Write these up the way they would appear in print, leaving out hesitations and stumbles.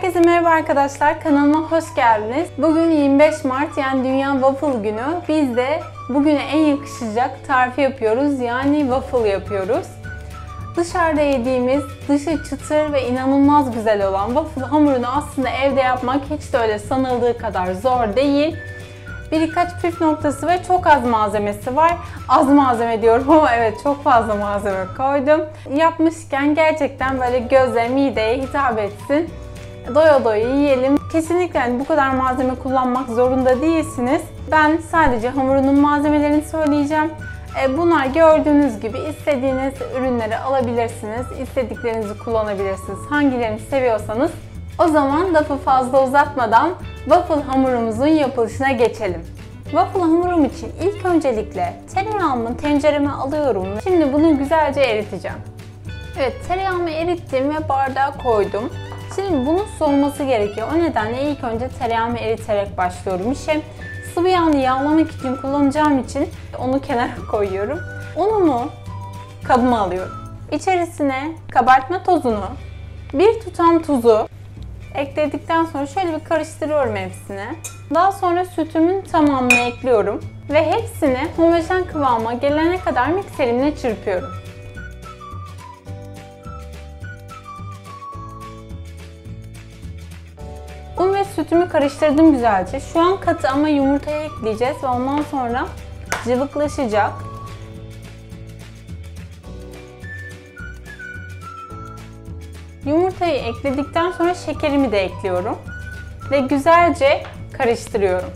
Herkese merhaba arkadaşlar, kanalıma hoş geldiniz. Bugün 25 Mart yani Dünya Waffle Günü. Biz de bugüne en yakışacak tarifi yapıyoruz, yani waffle yapıyoruz. Dışarıda yediğimiz, dışı çıtır ve inanılmaz güzel olan waffle hamurunu aslında evde yapmak hiç de öyle sanıldığı kadar zor değil. Birkaç püf noktası ve çok az malzemesi var. Az malzeme diyorum ama evet, çok fazla malzeme koydum. Yapmışken gerçekten böyle göze, mideye hitap etsin. Doya doya yiyelim. Kesinlikle bu kadar malzeme kullanmak zorunda değilsiniz. Ben sadece hamurunun malzemelerini söyleyeceğim. Bunlar gördüğünüz gibi istediğiniz ürünleri alabilirsiniz. İstediklerinizi kullanabilirsiniz. Hangilerini seviyorsanız. O zaman lafı fazla uzatmadan waffle hamurumuzun yapılışına geçelim. Waffle hamurum için ilk öncelikle tereyağımı tencereme alıyorum. Şimdi bunu güzelce eriteceğim. Evet, tereyağımı erittim ve bardağa koydum. Şimdi bunun soğuması gerekiyor. O nedenle ilk önce tereyağımı eriterek başlıyorum işe. Sıvı yağını yağlamak için kullanacağım için onu kenara koyuyorum. Unumu kabıma alıyorum. İçerisine kabartma tozunu, bir tutam tuzu ekledikten sonra şöyle bir karıştırıyorum hepsini. Daha sonra sütümün tamamını ekliyorum ve hepsini homojen kıvama gelene kadar mikserimle çırpıyorum. Un ve sütümü karıştırdım güzelce. Şu an katı ama yumurtayı ekleyeceğiz ve ondan sonra cıvıklaşacak. Yumurtayı ekledikten sonra şekerimi de ekliyorum ve güzelce karıştırıyorum.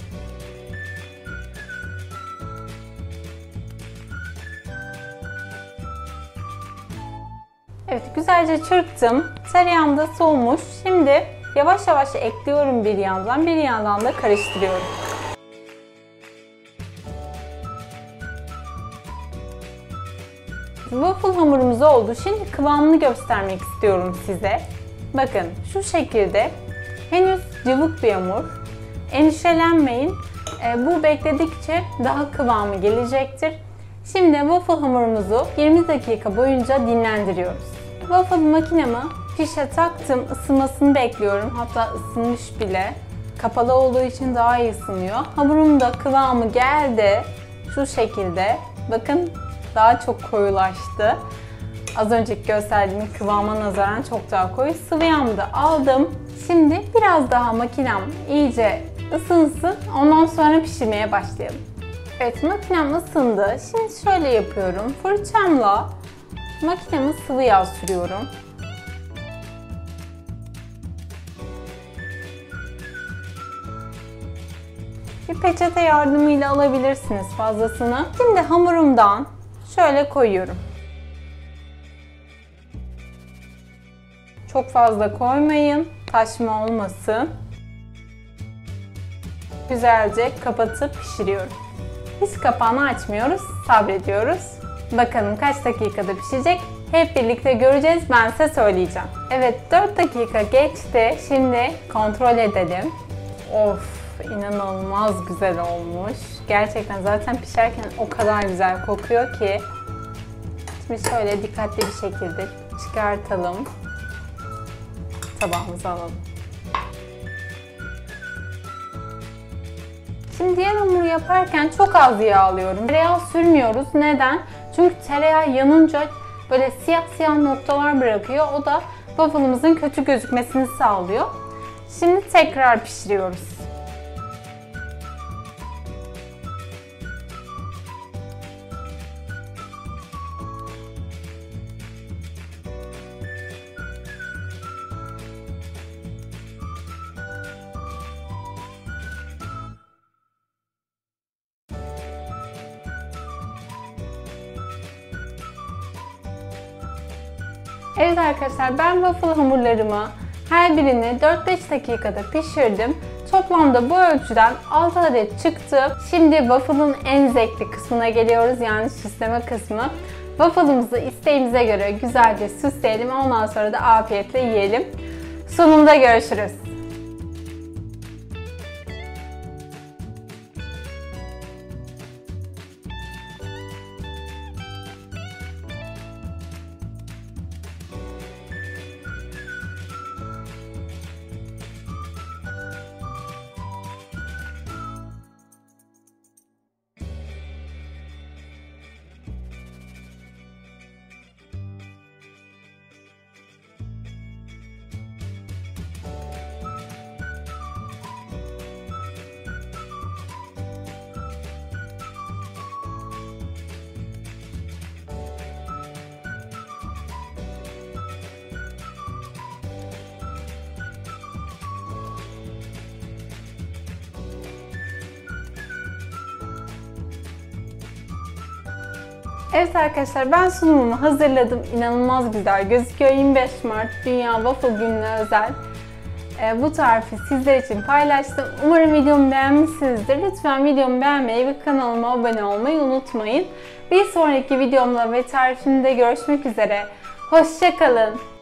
Evet, güzelce çırptım. Tereyağım da soğumuş. Şimdi yavaş yavaş ekliyorum bir yandan da karıştırıyorum. Waffle hamurumuz oldu. Şimdi kıvamını göstermek istiyorum size. Bakın şu şekilde. Henüz cıvık bir hamur. Endişelenmeyin. Bu bekledikçe daha kıvamı gelecektir. Şimdi waffle hamurumuzu 20 dakika boyunca dinlendiriyoruz. Waffle makinemi fişe taktım. Isınmasını bekliyorum. Hatta ısınmış bile. Kapalı olduğu için daha iyi ısınıyor. Hamurum da kıvamı geldi. Şu şekilde. Bakın daha çok koyulaştı. Az önceki gösterdiğim kıvama nazaran çok daha koyu. Sıvı yağımı da aldım. Şimdi biraz daha makinem iyice ısınsın. Ondan sonra pişirmeye başlayalım. Evet, makinem ısındı. Şimdi şöyle yapıyorum. Fırçamla makineme sıvı yağ sürüyorum. Bir peçete yardımıyla alabilirsiniz fazlasını. Şimdi hamurumdan şöyle koyuyorum. Çok fazla koymayın, taşma olmasın. Güzelce kapatıp pişiriyorum. Hiç kapağını açmıyoruz, sabrediyoruz. Bakalım kaç dakikada pişecek? Hep birlikte göreceğiz, ben size söyleyeceğim. Evet, 4 dakika geçti. Şimdi kontrol edelim. Of! İnanılmaz güzel olmuş. Gerçekten zaten pişerken o kadar güzel kokuyor ki. Şimdi şöyle dikkatli bir şekilde çıkartalım. Tabağımıza alalım. Şimdi diğer hamuru yaparken çok az yağ alıyorum. Tereyağı sürmüyoruz. Neden? Çünkü tereyağı yanınca böyle siyah siyah noktalar bırakıyor. O da waffle'ımızın kötü gözükmesini sağlıyor. Şimdi tekrar pişiriyoruz. Evet arkadaşlar, ben waffle hamurlarımı her birini 4-5 dakikada pişirdim. Toplamda bu ölçüden 6 adet çıktı. Şimdi waffle'ın en zevkli kısmına geliyoruz, yani süsleme kısmı. Waffle'ımızı isteğimize göre güzelce süsleyelim, ondan sonra da afiyetle yiyelim. Sonunda görüşürüz. Evet arkadaşlar, ben sunumumu hazırladım. İnanılmaz güzel gözüküyor. 25 Mart Dünya Waffle Günü'ne özel bu tarifi sizler için paylaştım. Umarım videomu beğenmişsinizdir. Lütfen videomu beğenmeyi ve kanalıma abone olmayı unutmayın. Bir sonraki videomla ve tarifimde görüşmek üzere. Hoşça kalın.